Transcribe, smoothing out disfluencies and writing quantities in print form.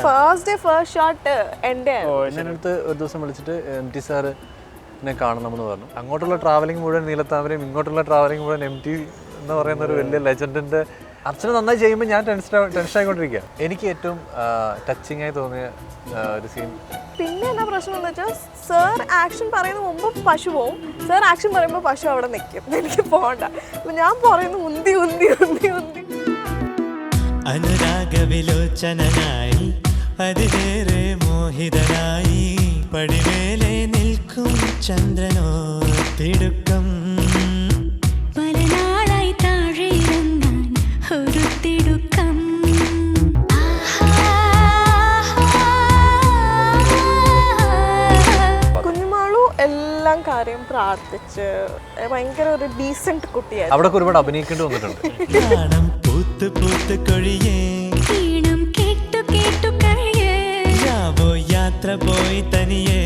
First day first shot എൻ്റെ എൻ്റെ അടുത്ത് ഒരു ദിവസം വിളിച്ചിട്ട് MT സാറിനെ കാണണമെന്ന് പറഞ്ഞു. അങ്ങോട്ടുള്ള ട്രാവലിംഗ് മുഴുവൻ നീലത്താമരയും ഇങ്ങോട്ടുള്ള ട്രാവലിംഗ് മുഴുവൻ MT എന്ന് പറയുന്ന ഒരു വലിയ ലെജൻഡിൻ്റെ അർച്ചന നന്നായി ചെയ്യുമ്പോൾ ഞാൻ ടെൻഷൻ ആയിക്കൊണ്ടിരിക്കുക. എനിക്ക് ഏറ്റവും ടച്ചിങ് ആയി തോന്നിയ ഒരു സീൻ. പിന്നെ എന്നാ പ്രശ്നം എന്ന് വെച്ചാൽ സർ ആക്ഷൻ പറയുന്ന മുമ്പ് പശു പോവും, സർ ആക്ഷൻ പറയുമ്പോൾ പശു അവിടെ നിൽക്കും, എനിക്ക് പോകണ്ട. അപ്പൊ ഞാൻ പറയുന്നു ഉന്തി ഉന്തി ഉന്തി ഉന്തി. അനുരാഗവിലോചനായി അതിലേറെ മോഹിതനായി പടിമേലെ നിൽക്കും ചന്ദ്രനോ തിടുക്കം പലനാളായി താഴെ ഇറങ്ങാൻ ഒരു തിടുക്കം. കുഞ്ഞുമാളു എല്ലാം കാര്യം പ്രാർത്ഥിച്ച് ഭയങ്കര ഒരു ഡീസന്റ് കുട്ടിയായിരുന്നു. അവിടെ ഒരുപാട് അഭിനയിക്കേണ്ടി വന്നിട്ടുണ്ട്. നാണം പൂത്ത് പൂത്ത് കൊഴിയേ ഈണം കേട്ടു കേട്ടു കഴിയേ യാത്ര പോയി തനിയേ